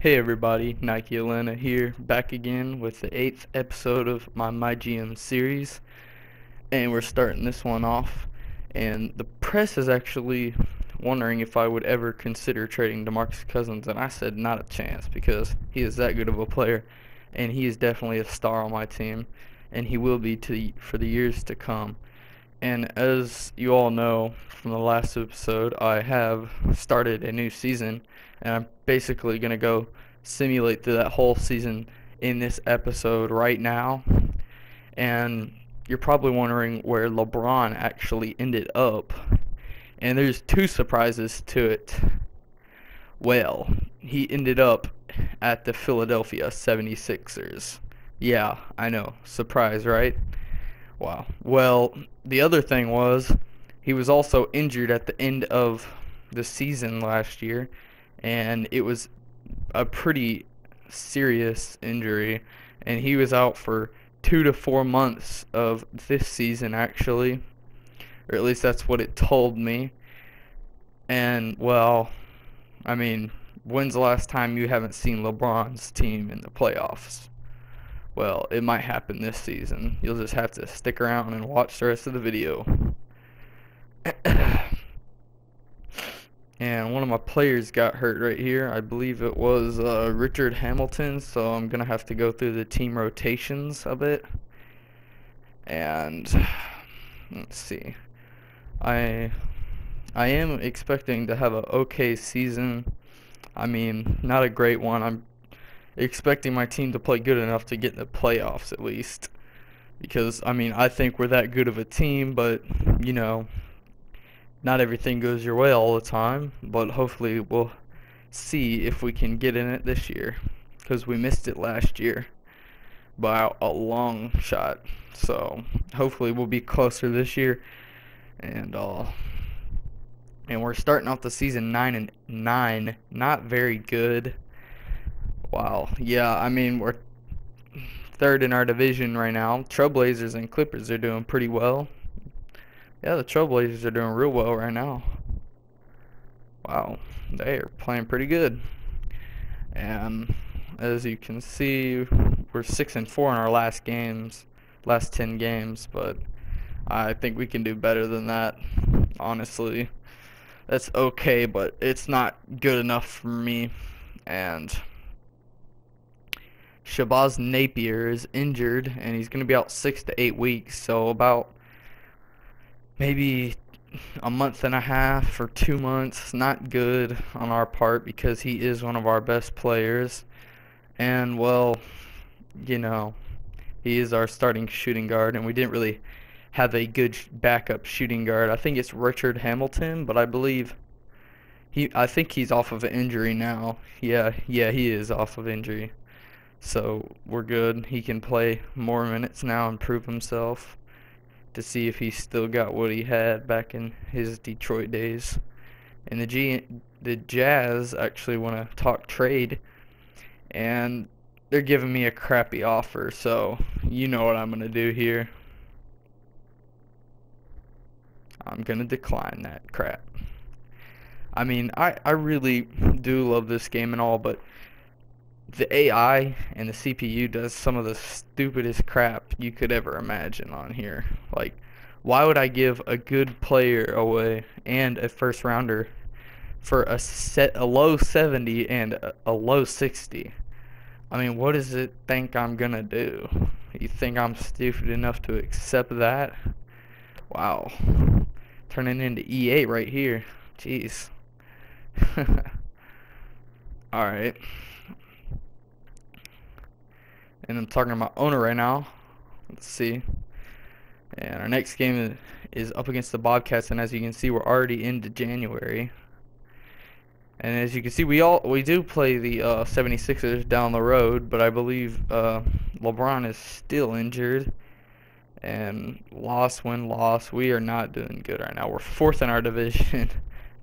Hey everybody, Nike Elena here, back again with the 8th episode of my GM series, and we're starting this one off, and the press is actually wondering if I would ever consider trading DeMarcus Cousins, and I said not a chance, because he is that good of a player, and he is definitely a star on my team, and he will be for the years to come. And as you all know from the last episode, I have started a new season, and I'm basically going to go simulate through that whole season in this episode right now. And you're probably wondering where LeBron actually ended up. And there's two surprises to it. Well, he ended up at the Philadelphia 76ers. Yeah, I know. Surprise, right? Wow. Well, the other thing was he was also injured at the end of the season last year, and it was a pretty serious injury, and he was out for 2 to 4 months of this season actually, or at least that's what it told me. And well, I mean, when's the last time you haven't seen LeBron's team in the playoffs? Well, it might happen this season. You'll just have to stick around and watch the rest of the video. And one of my players got hurt right here. I believe it was Richard Hamilton, so I'm going to have to go through the team rotations a bit. And let's see. I am expecting to have a okay season. I mean, not a great one. I'm expecting my team to play good enough to get in the playoffs at least, because I mean, I think we're that good of a team, but you know, not everything goes your way all the time, but hopefully we'll see if we can get in it this year, because we missed it last year by a long shot. So hopefully we'll be closer this year, and we're starting off the season 9-9, not very good. Wow. Yeah, I mean, we're third in our division right now. Trailblazers and Clippers are doing pretty well. Yeah, the Trailblazers are doing real well right now. Wow, they are playing pretty good. And as you can see, we're 6-4 in our last 10 games, but I think we can do better than that, honestly. That's okay, but it's not good enough for me. And Shabazz Napier is injured, and he's going to be out 6 to 8 weeks, so about maybe a month and a half or 2 months. Not good on our part, because he is one of our best players, and well, you know, he is our starting shooting guard, and we didn't really have a good backup shooting guard. I think it's Richard Hamilton, but I think he's off of an injury now. Yeah, he is off of injury. So we're good. He can play more minutes now and prove himself, to see if he's still got what he had back in his Detroit days. And the Jazz actually want to talk trade, and they're giving me a crappy offer. So you know what I'm gonna do here. I'm gonna decline that crap. I mean, I really do love this game and all, but the AI and the CPU does some of the stupidest crap you could ever imagine on here. Like, why would I give a good player away and a first rounder for a low 70 and a low 60? I mean, what does it think I'm gonna do? You think I'm stupid enough to accept that? Wow. Turning into E8 right here. Jeez. Alright. And I'm talking to my owner right now. Let's see. And our next game is up against the Bobcats, and as you can see, we're already into January. And as you can see, we do play the 76ers down the road, but I believe LeBron is still injured. And loss, win, loss. We are not doing good right now. We're fourth in our division,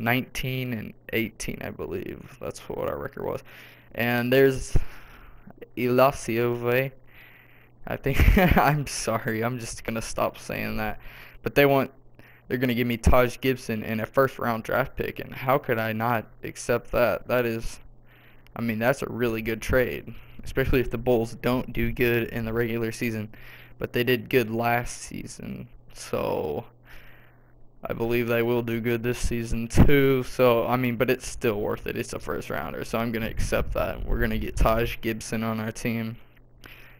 19-18, I believe. That's what our record was. And there's Ilasiove. I think I'm sorry. I'm just gonna stop saying that. But they're gonna give me Taj Gibson and a first round draft pick, and how could I not accept that? That is I mean, that's a really good trade, especially if the Bulls don't do good in the regular season. But they did good last season, so I believe they will do good this season too. So, I mean, but it's still worth it. It's a first rounder, so I'm going to accept that. We're going to get Taj Gibson on our team.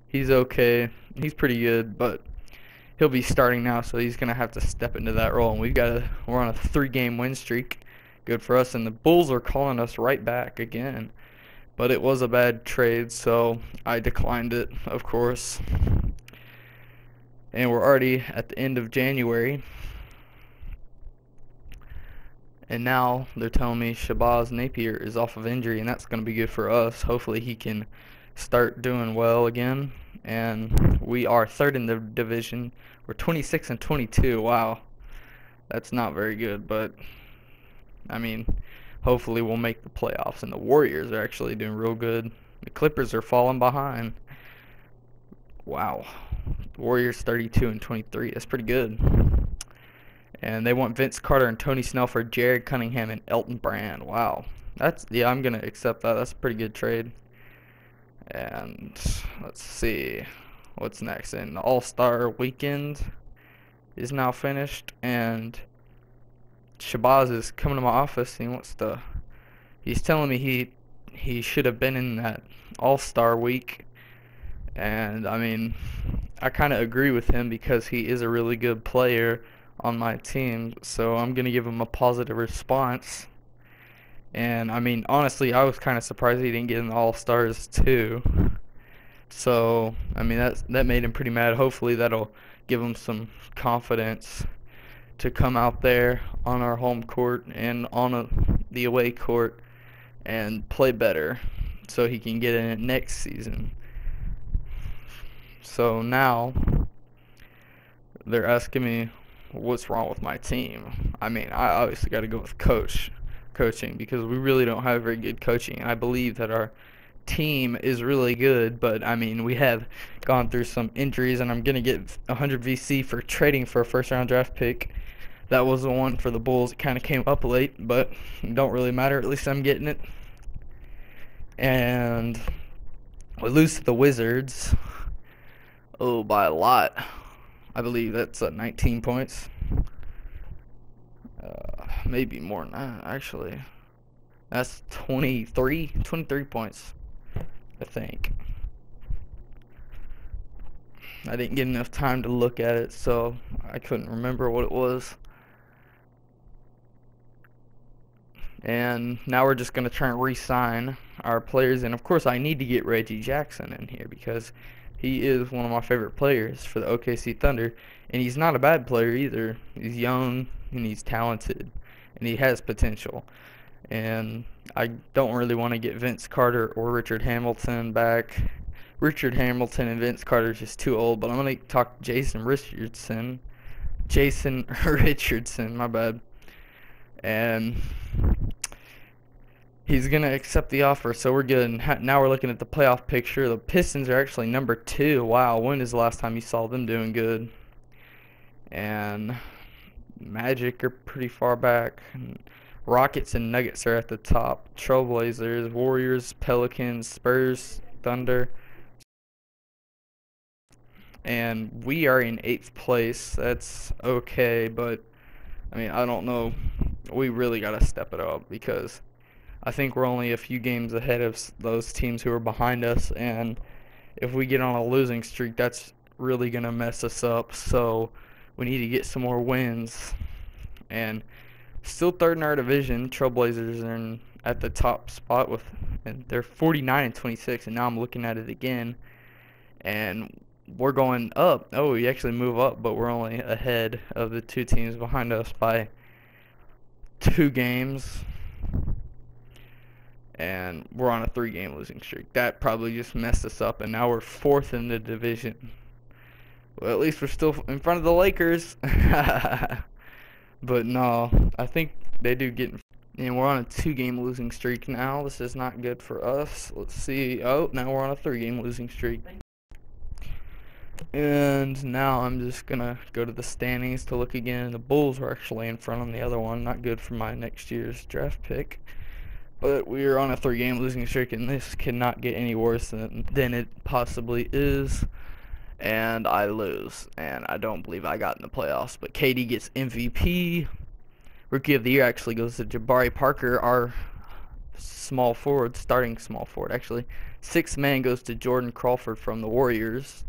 He's okay. He's pretty good, but he'll be starting now, so he's going to have to step into that role. And we're on a 3-game win streak. Good for us, and the Bulls are calling us right back again. But it was a bad trade, so I declined it, of course. And we're already at the end of January. And now they're telling me Shabazz Napier is off of injury, and that's going to be good for us. Hopefully he can start doing well again. And we are third in the division. We're 26 and 22. Wow. That's not very good, but I mean, hopefully we'll make the playoffs. And the Warriors are actually doing real good. The Clippers are falling behind. Wow. The Warriors 32 and 23. That's pretty good. And they want Vince Carter and Tony Snell for Jared Cunningham and Elton Brand. Wow. Yeah, I'm going to accept that. That's a pretty good trade. And let's see what's next. And the All-Star weekend is now finished, and Shabazz is coming to my office. He's telling me he should have been in that All-Star week. And I mean, I kind of agree with him because he is a really good player on my team, so I'm going to give him a positive response. And I mean, honestly, I was kind of surprised he didn't get in the All-Stars too. So, I mean, that made him pretty mad. Hopefully that'll give him some confidence to come out there on our home court and on the away court and play better so he can get in it next season. So now they're asking me what's wrong with my team. I mean, I obviously got to go with coaching because we really don't have very good coaching. I believe that our team is really good, but I mean, we have gone through some injuries, and I'm going to get 100 VC for trading for a first-round draft pick. That was the one for the Bulls. It kind of came up late, but it don't really matter. At least I'm getting it. And we lose to the Wizards. Oh, by a lot. I believe that's 19 points. Maybe more than that, actually. That's 23 points, I think. I didn't get enough time to look at it, so I couldn't remember what it was. And now we're just going to try and re-sign our players. And, of course, I need to get Reggie Jackson in here because he is one of my favorite players for the OKC Thunder. And he's not a bad player either. He's young and he's talented and he has potential. And I don't really want to get Vince Carter or Richard Hamilton back. Richard Hamilton and Vince Carter are just too old, but I'm going to talk Jason Richardson. My bad. And he's going to accept the offer, so we're good. And now we're looking at the playoff picture. The Pistons are actually number 2. Wow, when is the last time you saw them doing good? And Magic are pretty far back. Rockets and Nuggets are at the top. Trailblazers, Warriors, Pelicans, Spurs, Thunder. And we are in 8th place. That's okay, but I mean, I don't know. We really got to step it up because I think we're only a few games ahead of those teams who are behind us. And if we get on a losing streak, that's really going to mess us up. So we need to get some more wins. And still third in our division. Trailblazers are at the top spot and they're 49 and 26. And now I'm looking at it again, and we're going up. Oh, we actually move up, but we're only ahead of the 2 teams behind us by 2 games. And we're on a 3-game losing streak. That probably just messed us up, and now we're 4th in the division. Well, at least we're still in front of the Lakers. But no, I think they do get. And we're on a 2-game losing streak now. This is not good for us. Let's see. Oh, now we're on a 3-game losing streak. And now I'm just going to go to the standings to look again. The Bulls are actually in front on the other one. Not good for my next year's draft pick. But we are on a 3-game losing streak, and this cannot get any worse than it possibly is. And I lose, and I don't believe I got in the playoffs. But KD gets MVP. Rookie of the Year actually goes to Jabari Parker, our small forward, starting small forward actually. Sixth man goes to Jordan Crawford from the Warriors.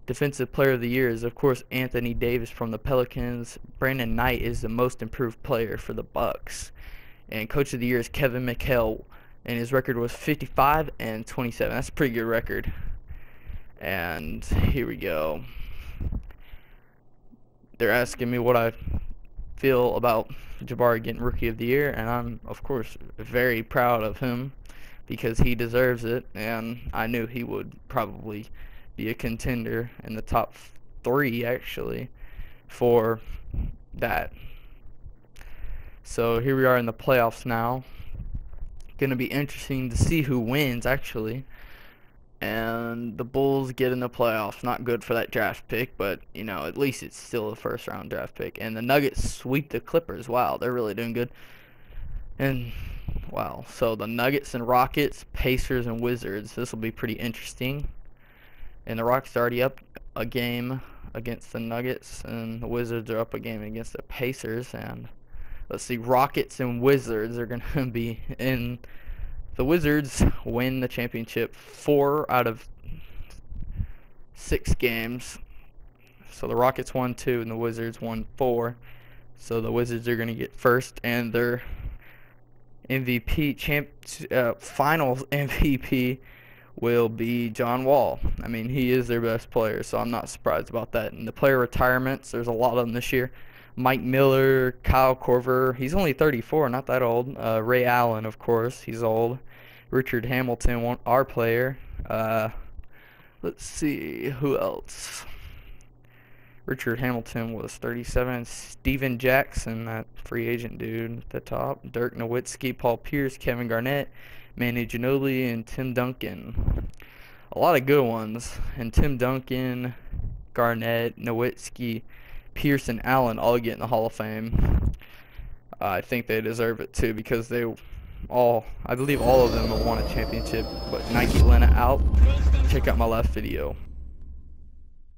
Defensive Player of the Year is, of course, Anthony Davis from the Pelicans. Brandon Knight is the most improved player for the Bucks. And Coach of the Year is Kevin McHale, and his record was 55 and 27. That's a pretty good record. And here we go. They're asking me what I feel about Jabari getting Rookie of the Year, and I'm, of course, very proud of him because he deserves it, and I knew he would probably be a contender in the top 3, actually, for that. So here we are in the playoffs now. Gonna be interesting to see who wins, actually. And the Bulls get in the playoffs. Not good for that draft pick, but, you know, at least it's still a first-round draft pick. And the Nuggets sweep the Clippers. Wow, they're really doing good. And, wow, so the Nuggets and Rockets, Pacers and Wizards. This will be pretty interesting. And the Rockets are already up a game against the Nuggets, and the Wizards are up a game against the Pacers. And let's see, Rockets and Wizards are going to be in. The Wizards win the championship 4 out of 6 games. So the Rockets won 2 and the Wizards won 4. So the Wizards are going to get first, and their finals MVP will be John Wall. I mean, he is their best player, so I'm not surprised about that. And the player retirements, there's a lot of them this year. Mike Miller, Kyle Korver, he's only 34, not that old. Ray Allen, of course, he's old. Richard Hamilton, our player. Let's see, who else? Richard Hamilton was 37. Steven Jackson, that free agent dude at the top. Dirk Nowitzki, Paul Pierce, Kevin Garnett, Manu Ginobili, and Tim Duncan. A lot of good ones. And Tim Duncan, Garnett, Nowitzki, Pierce, and Allen all get in the Hall of Fame. I think they deserve it too because I believe all of them have won a championship. But Nike Lena out. Check out my last video.